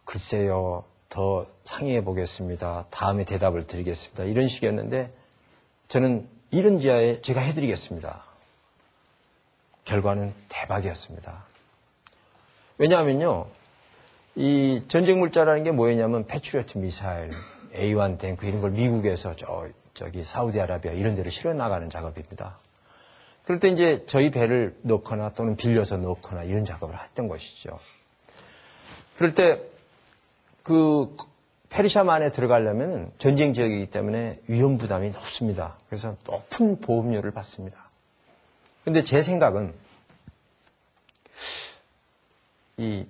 글쎄요, 더 상의해 보겠습니다. 다음에 대답을 드리겠습니다. 이런 식이었는데 저는 이런 지하에 제가 해드리겠습니다. 결과는 대박이었습니다. 왜냐하면요, 이 전쟁 물자라는 게 뭐였냐면 패트리어트 미사일, A1 탱크 이런 걸 미국에서 저기 사우디아라비아 이런 데로 실어 나가는 작업입니다. 그럴 때 이제 저희 배를 넣거나 또는 빌려서 넣거나 이런 작업을 했던 것이죠. 그럴 때 그 페르시아 안에 들어가려면 전쟁 지역이기 때문에 위험 부담이 높습니다. 그래서 높은 보험료를 받습니다. 그런데 제 생각은 이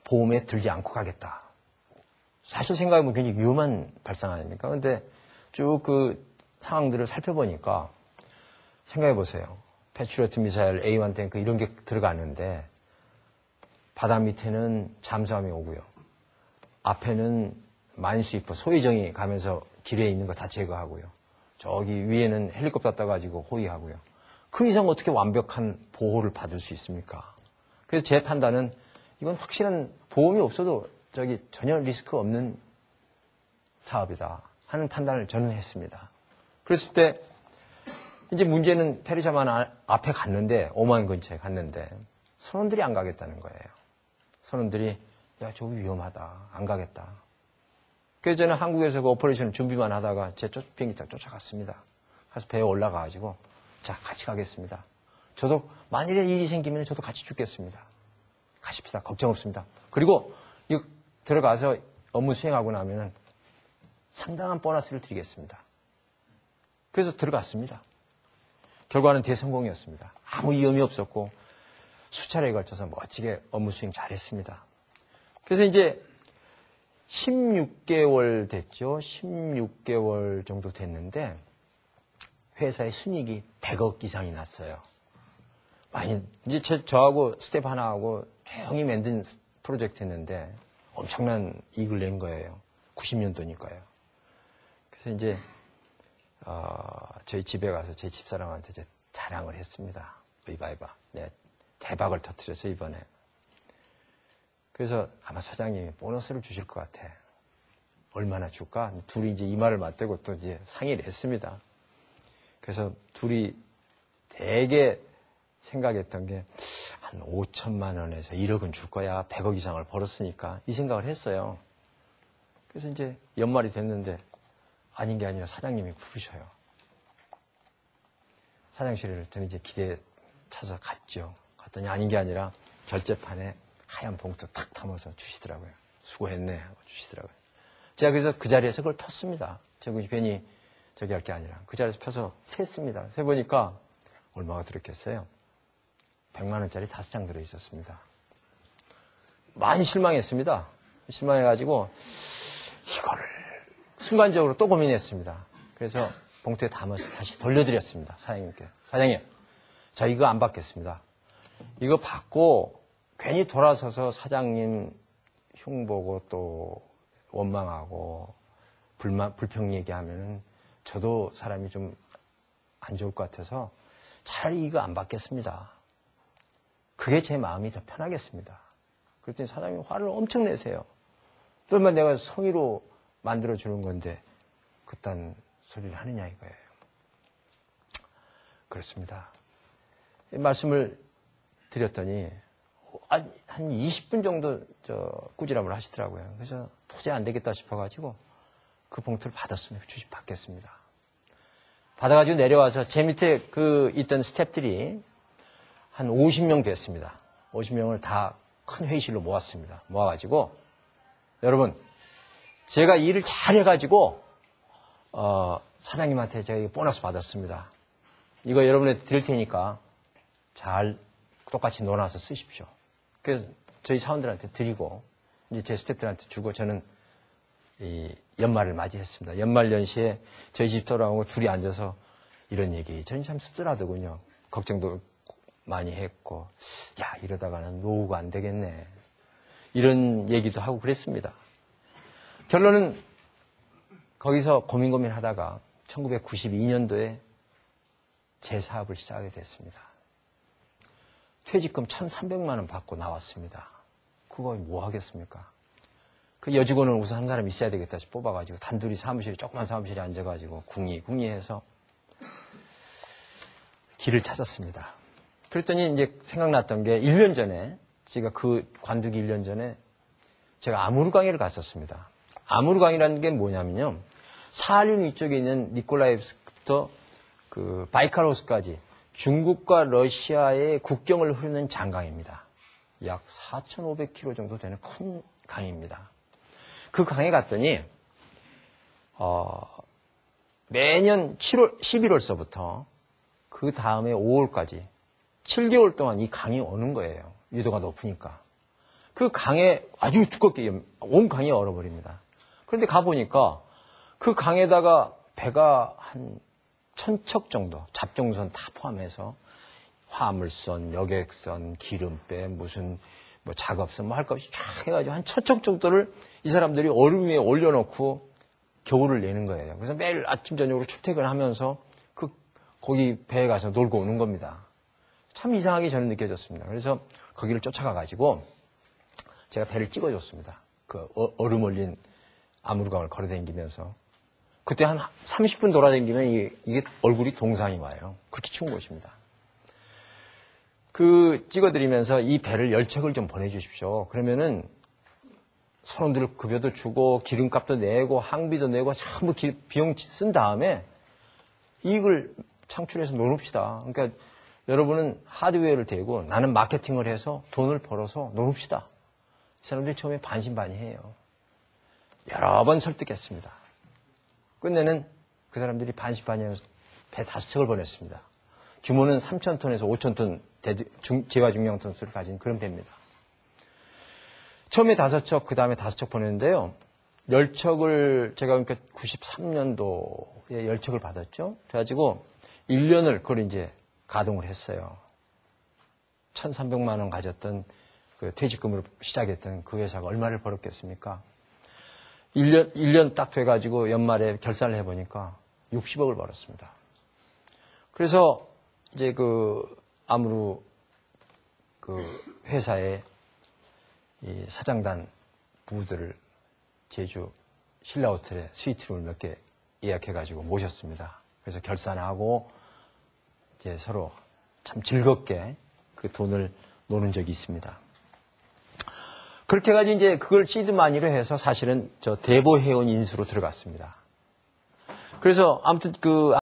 보험에 들지 않고 가겠다. 사실 생각해보면 굉장히 위험한 발상 아닙니까? 그런데 쭉 그 상황들을 살펴보니까 생각해보세요. 패트리어트 미사일, A1 탱크 이런 게 들어가는데 바다 밑에는 잠수함이 오고요. 앞에는 마인스위퍼, 소위정이 가면서 길에 있는 거 다 제거하고요. 저기 위에는 헬리콥터 떠가지고 호위하고요. 그 이상 어떻게 완벽한 보호를 받을 수 있습니까? 그래서 제 판단은 이건 확실한 보험이 없어도 저기 전혀 리스크 없는 사업이다 하는 판단을 저는 했습니다. 그랬을 때 이제 문제는 페르시아만 앞에 갔는데 오만 근처에 갔는데 선원들이 안 가겠다는 거예요. 선원들이 야 저기 위험하다 안 가겠다. 그래서 저는 한국에서 그 오퍼레이션 준비만 하다가 제 비행기 타고 쫓아갔습니다. 가서 배에 올라가가지고 자 같이 가겠습니다. 저도 만일에 일이 생기면 저도 같이 죽겠습니다. 가십시다. 걱정 없습니다. 그리고 들어가서 업무 수행하고 나면은 상당한 보너스를 드리겠습니다. 그래서 들어갔습니다. 결과는 대성공이었습니다. 아무 위험이 없었고 수차례에 걸쳐서 멋지게 업무 수행 잘했습니다. 그래서 이제 16개월 됐죠. 16개월 정도 됐는데 회사의 순이익이 100억 이상이 났어요. 많이 이제 저하고 스텝 하나하고 조용히 만든 프로젝트였는데 엄청난 이익을 낸 거예요. 90년도니까요. 그래서 이제 저희 집에 가서 제 집사람한테 이제 자랑을 했습니다. 이봐. 네, 대박을 터뜨렸어요, 이번에. 그래서 아마 사장님이 보너스를 주실 것 같아. 얼마나 줄까? 둘이 이제 이 말을 맞대고 또 이제 상의를 했습니다. 그래서 둘이 되게 생각했던 게 한 5천만 원에서 1억은 줄 거야. 100억 이상을 벌었으니까. 이 생각을 했어요. 그래서 이제 연말이 됐는데 아닌 게 아니라 사장님이 부르셔요. 사장실을 저는 이제 기대에 차서 갔죠. 갔더니 아닌 게 아니라 결제판에 하얀 봉투 탁 담아서 주시더라고요. 수고했네 하고 주시더라고요. 제가 그래서 그 자리에서 그걸 폈습니다. 제가 괜히 저기 할 게 아니라 그 자리에서 펴서 셌습니다. 세보니까 얼마가 들었겠어요? 100만 원짜리 5장 들어있었습니다. 많이 실망했습니다. 실망해가지고 이거를 순간적으로 또 고민했습니다. 그래서 봉투에 담아서 다시 돌려드렸습니다. 사장님께. 사장님, 저 이거 안 받겠습니다. 이거 받고 괜히 돌아서서 사장님 흉보고 또 원망하고 불평 얘기하면은 저도 사람이 좀 안 좋을 것 같아서 차라리 이거 안 받겠습니다. 그게 제 마음이 더 편하겠습니다. 그랬더니 사장님이 화를 엄청 내세요. 또 얼마 내가 성의로 만들어주는 건데 그딴 소리를 하느냐 이거예요. 그렇습니다. 말씀을 드렸더니 한 20분 정도 꾸지람을 하시더라고요. 그래서 도저히 안 되겠다 싶어가지고 그 봉투를 받았습니다. 주식 받겠습니다. 받아가지고 내려와서 제 밑에 있던 스태프들이 한 50명 됐습니다. 50명을 다 큰 회의실로 모았습니다. 모아가지고 여러분 제가 일을 잘해가지고 사장님한테 제가 보너스 받았습니다. 이거 여러분한테 드릴 테니까 잘 똑같이 놀아서 쓰십시오. 그래서 저희 사원들한테 드리고 이제 제 스태프들한테 주고 저는 이 연말을 맞이했습니다. 연말 연시에 저희 집사람하고 둘이 앉아서 이런 얘기 저는 참 씁쓸하더군요. 걱정도 많이 했고 야 이러다가는 노후가 안 되겠네. 이런 얘기도 하고 그랬습니다. 결론은 거기서 고민하다가 1992년도에 제 사업을 시작하게 됐습니다. 퇴직금 1,300만 원 받고 나왔습니다. 그거 뭐 하겠습니까? 그 여직원은 우선 한 사람 있어야 되겠다 싶어 뽑아가지고 단둘이 조그만 사무실에 앉아가지고 궁리해서 길을 찾았습니다. 그랬더니 이제 생각났던 게 1년 전에 제가 그 관두기 1년 전에 제가 아무르 강의를 갔었습니다. 아무르 강이라는 게 뭐냐면요. 사할린 위쪽에 있는 니콜라이브스크부터 그 바이칼호스까지 중국과 러시아의 국경을 흐르는 장강입니다. 약 4,500km 정도 되는 큰 강입니다. 그 강에 갔더니 매년 11월서부터 그 다음에 5월까지 7개월 동안 이 강이 오는 거예요. 유도가 높으니까. 그 강에 아주 두껍게 온 강이 얼어버립니다. 그런데 가보니까 그 강에다가 배가 한 1,000척 정도, 잡종선 다 포함해서 화물선, 여객선, 기름배, 무슨 뭐 작업선 뭐 할 것 없이 쫙 해가지고 한 1,000척 정도를 이 사람들이 얼음 위에 올려놓고 겨울을 내는 거예요. 그래서 매일 아침 저녁으로 출퇴근하면서 거기 배에 가서 놀고 오는 겁니다. 참 이상하게 저는 느껴졌습니다. 그래서 거기를 쫓아가가지고 제가 배를 찍어줬습니다. 그 얼음 올린 아무르강을 걸어다니면서. 그때 한 30분 돌아다니면 이게 얼굴이 동상이 와요. 그렇게 추운 곳입니다. 찍어드리면서 이 배를 10척을 좀 보내주십시오. 그러면은 선원들 급여도 주고 기름값도 내고 항비도 내고 전부 비용 쓴 다음에 이익을 창출해서 노놉시다. 그러니까 여러분은 하드웨어를 대고 나는 마케팅을 해서 돈을 벌어서 노놉시다. 이 사람들이 처음에 반신반의해요. 여러 번 설득했습니다. 끝내는 그 사람들이 반신반의하면서 배 5척을 보냈습니다. 규모는 3,000톤에서 5,000톤 제과 중량 톤수를 가진 그런 배입니다. 처음에 5척, 그 다음에 5척 보냈는데요. 10척을 제가 그러니까 93년도에 10척을 받았죠. 그래가지고 1년을 그걸 이제 가동을 했어요. 1,300만 원 가졌던 그 퇴직금으로 시작했던 그 회사가 얼마를 벌었겠습니까? 1년 딱 돼가지고 연말에 결산을 해보니까 60억을 벌었습니다. 그래서 이제 아무르 회사의 이 사장단 부부들을 제주 신라호텔에 스위트룸을 몇 개 예약해가지고 모셨습니다. 그래서 결산하고 이제 서로 참 즐겁게 그 돈을 노는 적이 있습니다. 그렇게 해가지고 이제 그걸 시드마니로 해서 사실은 저 대보해운 인수로 들어갔습니다. 그래서 아무튼